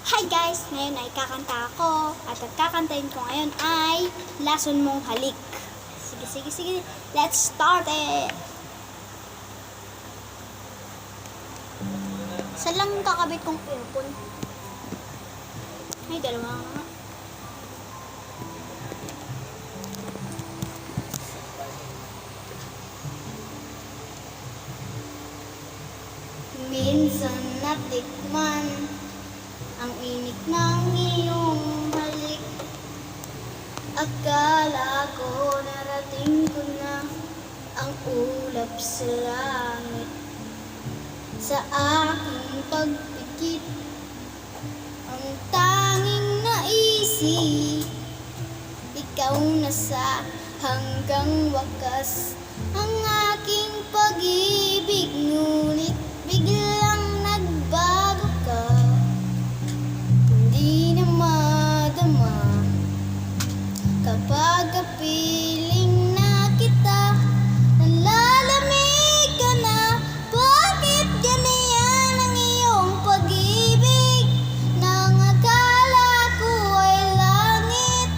Hi guys! Ngayon ay kakanta ako at ang kakantahin ko ngayon ay Lason Mong Halik. Sige. Let's start it! Saan lang kakabit kong earphone? Ay, dalawa nga. Minsan natikman ang init ng iyong halik. Akala ko narating ko na ang ulap sa langit. Sa aking pagpikit, ang tanging naisip, ikaw na sa hanggang wakas. Ang aking pag-ibig, ngunit biglang nagbago ka. Hindi na madama kapag kapiling na kita. Nalalamig ka na. Bakit ganyan ang iyong pag-ibig? Nang akala ko ay langit,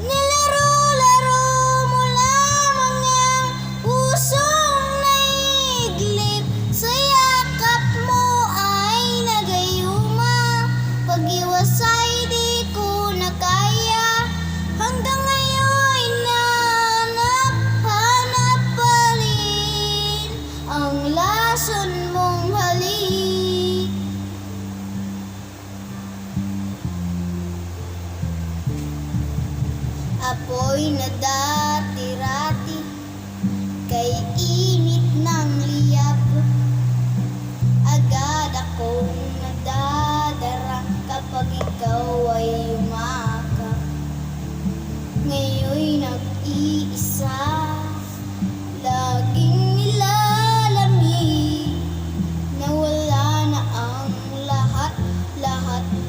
nilaro-laro mo lamang ang pusong naiglip. Sa yakap mo ay nagayuma. Pag-iwas ay di ko na kaya. Hanggang ngayon hanap pa rin ang lason mong halik. Apoy na dati-rati kay init ng liyab. Agad akong nadadara kapag ikaw ay umakap. Ngayon'y nag-iisa, laging nilalamig. Nawala na ang lahat.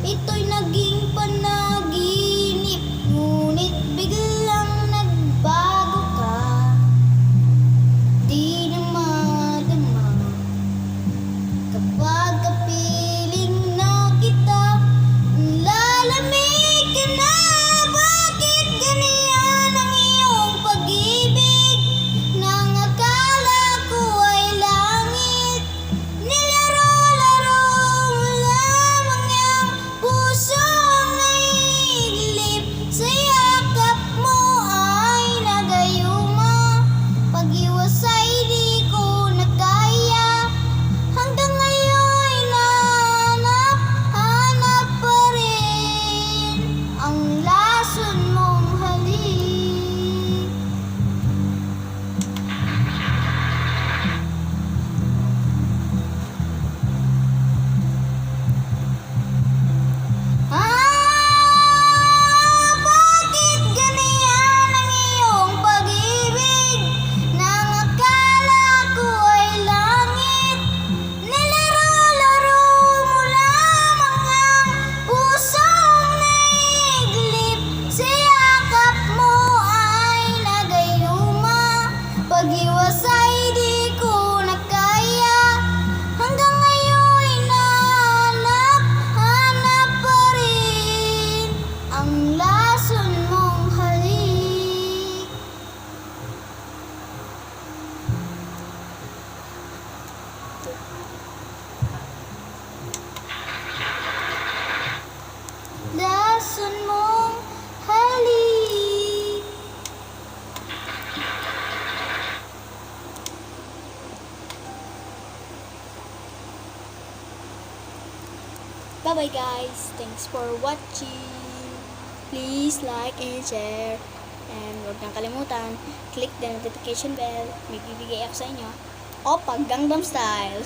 Ito'y naging panaginip, ngunit biglang nagbago ka. Di na madama kapag kapiling na kita. Lalamig ka na. Bakit ganyan ang iyong pag-ibig? Nang akala ko ay langit, nilaro-laro mo lamang ang pusong naiglip. Sa yakap mo ay nagayuma. Pag-iwas ay di ko na kaya. Hanggang ngayon hanap pa rin ang lason mong halik. Bakit ganyan ang iyong pag-ibig? Nang akala ko ay langit, nilaro-laro mo lamang ang pusong naiglip. Sa yakap mo ay nagayuma. Pag-iwas ay di ko na kaya. Hanggang ngayon hanap pa rin ang lason mong halik. Lason mong halik. Bye-bye guys. Thanks for watching. Please like and share. And huwag nang kalimutan, click the notification bell. May bibigay ako sa inyo. Oppa Gangnam Style.